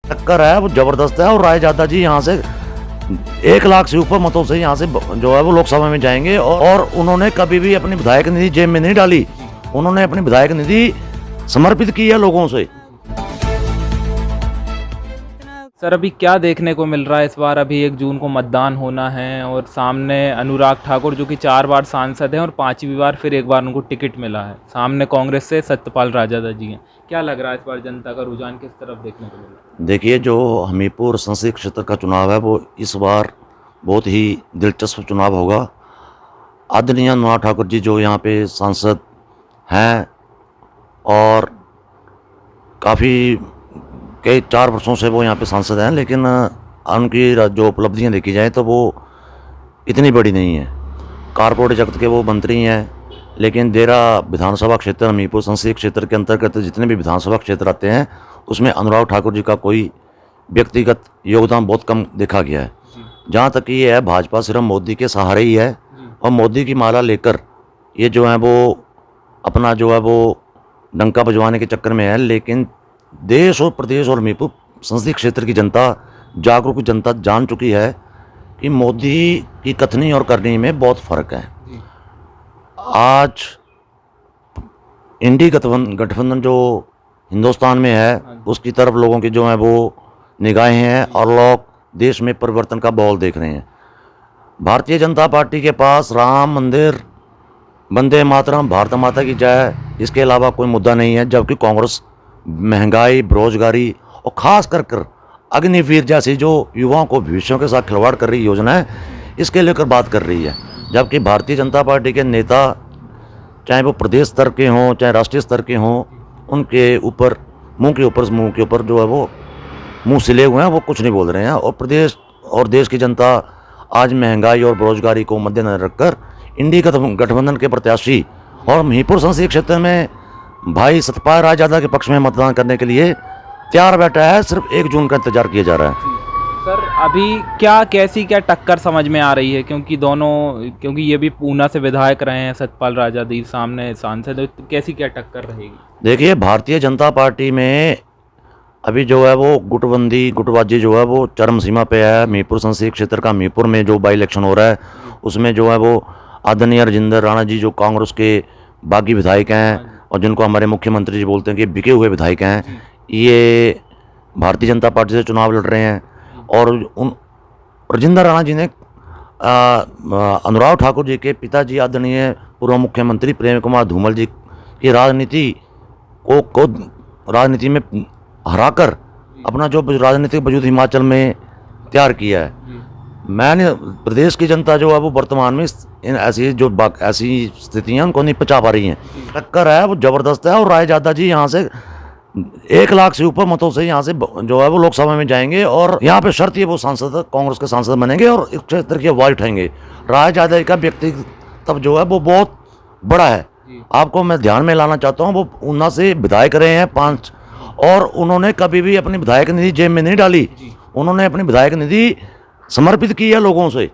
टक्कर है वो जबरदस्त है और रायजादा जी यहाँ से 1 लाख से ऊपर मतों से यहाँ से जो है वो लोकसभा में जाएंगे और उन्होंने कभी भी अपनी विधायक निधि जेब में नहीं डाली। उन्होंने अपनी विधायक निधि समर्पित की है लोगों से। सर अभी क्या देखने को मिल रहा है इस बार? अभी 1 जून को मतदान होना है और सामने अनुराग ठाकुर जो कि 4 बार सांसद हैं और 5वीं बार फिर एक बार उनको टिकट मिला है। सामने कांग्रेस से सत्यपाल राजदा जी हैं। क्या लग रहा है इस बार जनता का रुझान किस तरफ देखने को मिल रहा है? देखिए, जो हमीरपुर संसदीय क्षेत्र का चुनाव है वो इस बार बहुत ही दिलचस्प चुनाव होगा। आदरणीय अनुराग ठाकुर जी जो यहाँ पे सांसद हैं और काफ़ी कई 4 वर्षों से वो यहाँ पे सांसद हैं, लेकिन उनकी जो उपलब्धियाँ देखी जाए तो वो इतनी बड़ी नहीं है। कारपोरेट जगत के वो मंत्री हैं, लेकिन देरा विधानसभा क्षेत्र हमीरपुर संसदीय क्षेत्र के अंतर्गत जितने भी विधानसभा क्षेत्र आते हैं उसमें अनुराग ठाकुर जी का कोई व्यक्तिगत योगदान बहुत कम देखा गया है। जहाँ तक ये है, भाजपा सिर्फ मोदी के सहारे ही है और मोदी की माला लेकर ये जो है वो अपना जो है वो डंका बजवाने के चक्कर में है। लेकिन देश और प्रदेश और हमीरपुर संसदीय क्षेत्र की जनता, जागरूक जनता जान चुकी है कि मोदी की कथनी और करनी में बहुत फ़र्क है। आज इंडी गठबंधन जो हिंदुस्तान में है उसकी तरफ लोगों की जो है वो निगाहें हैं और लोग देश में परिवर्तन का माहौल देख रहे हैं। भारतीय जनता पार्टी के पास राम मंदिर, वंदे मातरम, भारत माता की जय, इसके अलावा कोई मुद्दा नहीं है। जबकि कांग्रेस महंगाई, बेरोजगारी और ख़ास कर अग्निवीर जैसी जो युवाओं को भविष्यों के साथ खिलवाड़ कर रही योजना है, इसके लेकर बात कर रही है। जबकि भारतीय जनता पार्टी के नेता, चाहे वो प्रदेश स्तर के हों चाहे राष्ट्रीय स्तर के हों, उनके ऊपर मुंह के ऊपर जो है वो मुंह सिले हुए हैं, वो कुछ नहीं बोल रहे हैं। और प्रदेश और देश की जनता आज महंगाई और बेरोजगारी को मद्देनजर रखकर इंडी गठबंधन के प्रत्याशी और हमीरपुर संसदीय क्षेत्र में भाई सत्यपाल राजदा के पक्ष में मतदान करने के लिए तैयार बैठा है। सिर्फ 1 जून का इंतजार किया जा रहा है। सर अभी क्या टक्कर समझ में आ रही है? क्योंकि ये भी पूना से विधायक रहे हैं सत्यपाल राजदा जी, सामने सांसद, तो कैसी क्या टक्कर रहेगी? देखिए, भारतीय जनता पार्टी में अभी जो है वो गुटबाजी जो है वो चरम सीमा पे है। हमीरपुर संसदीय क्षेत्र का हमीरपुर में जो बाई इलेक्शन हो रहा है उसमें जो है वो आदरणीय राजेंद्र राणा जी जो कांग्रेस के बागी विधायक हैं और जिनको हमारे मुख्यमंत्री जी बोलते हैं कि बिके हुए विधायक हैं, ये भारतीय जनता पार्टी से चुनाव लड़ रहे हैं। और राजेंद्र राणा जी ने अनुराग ठाकुर जी के पिताजी आदरणीय पूर्व मुख्यमंत्री प्रेम कुमार धूमल जी की राजनीति में हराकर अपना जो राजनीतिक वजूद हिमाचल में तैयार किया है। मैंने प्रदेश की जनता जो है वो वर्तमान में ऐसी स्थितियां उनको नहीं पचा पा रही हैं। टक्कर है वो जबरदस्त है और रायजादा जी यहाँ से 1 लाख से ऊपर मतों से यहाँ से जो है वो लोकसभा में जाएंगे और यहाँ पे शर्त ये वो सांसद कांग्रेस के सांसद बनेंगे और इस क्षेत्र की आवाज उठाएंगे। रायजादा का व्यक्तित्व जो है वो बहुत बड़ा है। आपको मैं ध्यान में लाना चाहता हूँ, वो ऊना से विधायक रहे हैं 5 और उन्होंने कभी भी अपनी विधायक निधि जेब में नहीं डाली। उन्होंने अपनी विधायक निधि समर्पित की है लोगों से।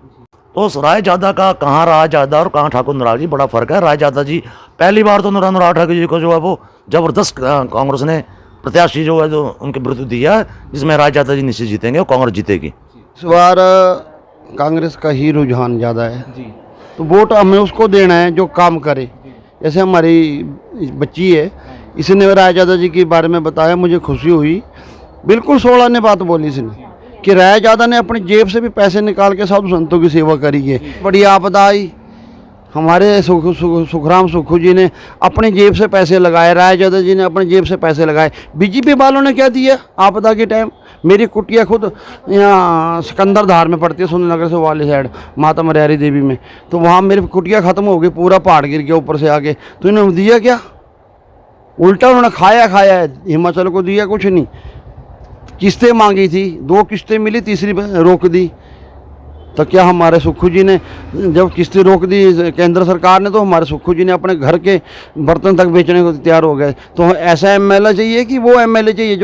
तो रायजादा का कहाँ रायजादा और कहाँ ठाकुर अनुराग जी, बड़ा फर्क है। रायजादा जी पहली बार तो अनुराग ठाकुर जी को जो है वो जबरदस्त कांग्रेस ने प्रत्याशी जो है जो उनके विरुद्ध दिया है, जिसमें रायजादा जी निश्चित जीतेंगे और कांग्रेस जीतेगी। इस बार कांग्रेस का ही रुझान ज़्यादा है तो वोट हमें उसको देना है जो काम करे। जैसे हमारी बच्ची है, इसने रायजादा जी के बारे में बताया, मुझे खुशी हुई। बिल्कुल 16 ने बात बोली इसने कि रायजादा ने अपनी जेब से भी पैसे निकाल के साधु संतों की सेवा करी है। बड़ी आपदा आई, हमारे सुखराम सुखू जी ने अपनी जेब से पैसे लगाए, रायजादा जी ने अपनी जेब से पैसे लगाए। बीजेपी वालों ने क्या दिया आपदा के टाइम? मेरी कुटिया खुद यहाँ सिकंदर धार में पड़ती है, सुंदरनगर से वाली साइड, माता मरियारी देवी में। तो वहाँ मेरी कुटिया ख़त्म हो गई, पूरा पहाड़ गिर गया ऊपर से आके। तो इन्होंने दिया क्या? उल्टा उन्होंने खाया है। हिमाचल को दिया कुछ नहीं। किस्तें मांगी थी, 2 किस्तें मिली, तीसरी रोक दी। तो क्या हमारे सुक्खू जी ने जब किस्तें रोक दी केंद्र सरकार ने, तो हमारे सुक्खू जी ने अपने घर के बर्तन तक बेचने को तैयार हो गए। तो ऐसा एमएलए चाहिए कि वो एमएलए चाहिए जो